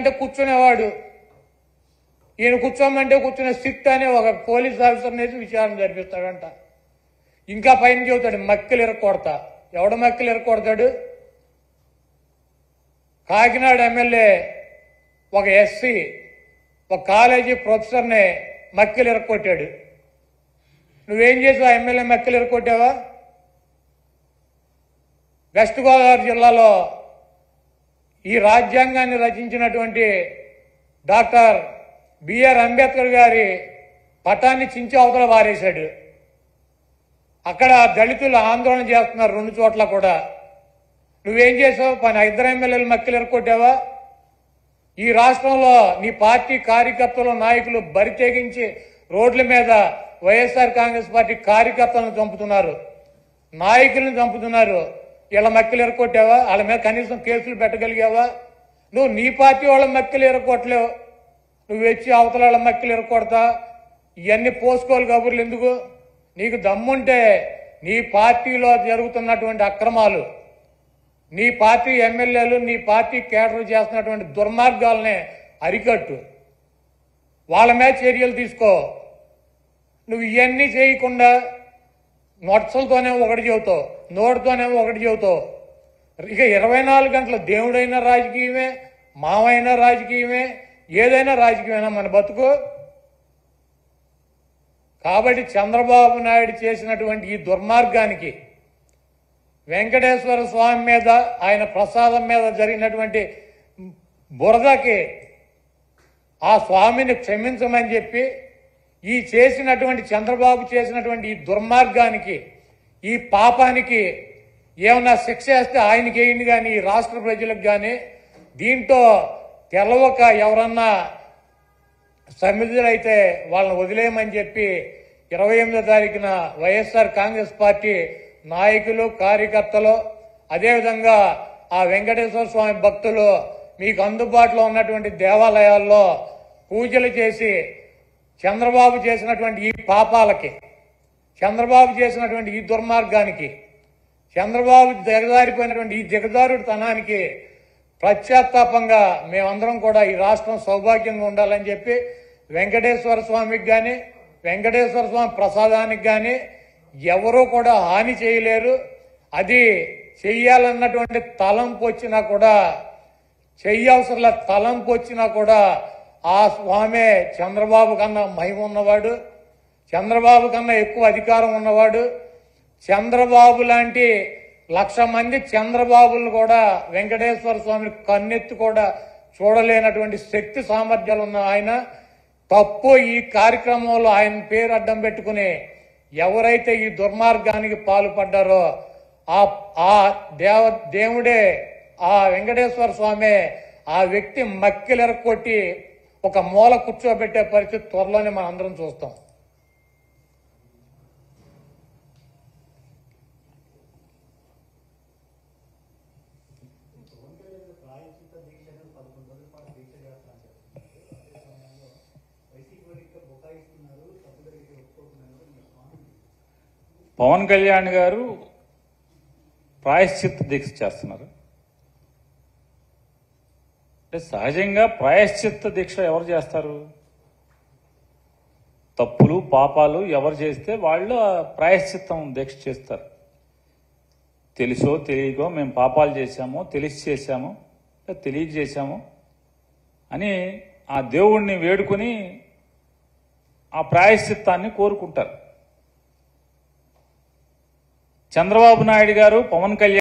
అంటే కూర్చునేవాడు. ఈయన కూర్చోమంటే కూర్చునే సిట్ అనే ఒక పోలీస్ ఆఫీసర్ నేసి విచారణ జరిపిస్తాడంట. ఇంకా పైన చెబుతాడు మక్కలు ఇరక్కొడతా. ఎవడ మక్కలు ఇరక్కొడతాడు? కాకినాడ ఎమ్మెల్యే ఒక ఎస్సీ ఒక కాలేజీ ప్రొఫెసర్ని మక్కలు ఇరక్కొట్టాడు. నువ్వేం చేసావు? ఆ ఎమ్మెల్యే మక్కలు ఇరక్కొట్టావా? వెస్ట్ గోదావరి జిల్లాలో ఈ రాజ్యాంగాన్ని రచించినటువంటి డాక్టర్ బిఆర్ అంబేద్కర్ గారి పటాన్ని చించి అవతల వారేశాడు. అక్కడ దళితులు ఆందోళన చేస్తున్నారు 2 చోట్ల కూడా. నువ్వేం చేసావు? 2 ఎమ్మెల్యేలు మక్కలు ఎరక్కొట్టావా? ఈ రాష్ట్రంలో నీ పార్టీ కార్యకర్తలు నాయకులు బరి తెగించి రోడ్ల మీద వైఎస్ఆర్ కాంగ్రెస్ పార్టీ కార్యకర్తలను చంపుతున్నారు, నాయకులను చంపుతున్నారు. ఇలా మక్కలు ఎరక్కొట్టావా? వాళ్ళ మీద కనీసం కేసులు పెట్టగలిగావా? నువ్వు నీ పార్టీ వాళ్ళ మక్కలు ఎరక్కొట్టలేవు, నువ్వు వచ్చి అవతల వాళ్ళ మక్కలు ఎరక్కొడతా. ఇవన్నీ పోసుకోవాలి కబుర్లు ఎందుకు? నీకు దమ్ముంటే నీ పార్టీలో జరుగుతున్నటువంటి అక్రమాలు, నీ పార్టీ ఎమ్మెల్యేలు నీ పార్టీ కేడర్ చేస్తున్నటువంటి దుర్మార్గాలనే అరికట్టు, వాళ్ళ మీద చర్యలు తీసుకో. నువ్వు ఇవన్నీ చేయకుండా నొట్సలతోనేమో ఒకటి చెబుతావు, నోటితోనేమో ఒకటి చెబుతావు. ఇక 24 గంటలు దేవుడైనా రాజకీయమే, మావైనా రాజకీయమే, ఏదైనా రాజకీయమైనా మన బతుకు. కాబట్టి చంద్రబాబు నాయుడు చేసినటువంటి ఈ దుర్మార్గానికి, వెంకటేశ్వర స్వామి మీద ఆయన ప్రసాదం మీద జరిగినటువంటి బురదకి ఆ స్వామిని క్షమించమని చెప్పి ఈ చేసినటువంటి చంద్రబాబు చేసినటువంటి ఈ దుర్మార్గానికి, ఈ పాపానికి ఏమన్నా శిక్ష వేస్తే ఆయనకి వేయండి, కానీ ఈ రాష్ట్ర ప్రజలకు కానీ దీంట్లో తెలవక ఎవరన్నా సమిధులైతే వాళ్ళని వదిలేయమని చెప్పి 28వ తారీఖున వైఎస్ఆర్ కాంగ్రెస్ పార్టీ నాయకులు కార్యకర్తలు అదేవిధంగా ఆ వెంకటేశ్వర స్వామి భక్తులు మీకు అందుబాటులో ఉన్నటువంటి దేవాలయాల్లో పూజలు చేసి చంద్రబాబు చేసినటువంటి ఈ పాపాలకి, చంద్రబాబు చేసినటువంటి ఈ దుర్మార్గానికి, చంద్రబాబు దిగజారిపోయినటువంటి ఈ దిగజారుడుతనానికి ప్రత్యాత్తాపంగా మేమందరం కూడా ఈ రాష్ట్రం సౌభాగ్యంగా ఉండాలని చెప్పి వెంకటేశ్వర స్వామికి కానీ వెంకటేశ్వర స్వామి ప్రసాదానికి కానీ ఎవరూ కూడా హాని చేయలేరు. అది చెయ్యాలన్నటువంటి తలంపు వచ్చినా కూడా, చెయ్యవసరంలో తలంపు వచ్చినా కూడా ఆ స్వామే చంద్రబాబు కన్నా మహిమ ఉన్నవాడు, చంద్రబాబు కన్నా ఎక్కువ అధికారం ఉన్నవాడు. చంద్రబాబు లాంటి 1,00,000 మంది చంద్రబాబులను కూడా వెంకటేశ్వర స్వామిని కన్నెత్తి కూడా చూడలేనటువంటి శక్తి సామర్థ్యాలు ఉన్న ఆయన తప్పు ఈ కార్యక్రమంలో ఆయన పేరు అడ్డం పెట్టుకుని ఎవరైతే ఈ దుర్మార్గానికి పాల్పడ్డారో ఆ దేవుడే, ఆ వెంకటేశ్వర స్వామి ఆ వ్యక్తి మక్కిలెరక్కొట్టి ఒక మూల కూర్చోబెట్టే పరిస్థితి త్వరలోనే మనం అందరం చూస్తాం. పవన్ కళ్యాణ్ గారు ప్రాయశ్చిత్త దీక్ష చేస్తున్నారు. అంటే సహజంగా ప్రాయశ్చిత్త దీక్ష ఎవరు చేస్తారు? తప్పులు పాపాలు ఎవరు చేస్తే వాళ్ళు ప్రాయశ్చిత్తం దీక్ష చేస్తారు. తెలుసో తెలియకో మేము పాపాలు చేశామో, తెలిసి చేశామో, తెలియక చేశామో అని ఆ దేవుణ్ణి వేడుకొని ఆ ప్రాయశ్చిత్తాన్ని కోరుకుంటారు. చంద్రబాబు నాయుడు గారు, పవన్ కళ్యాణ్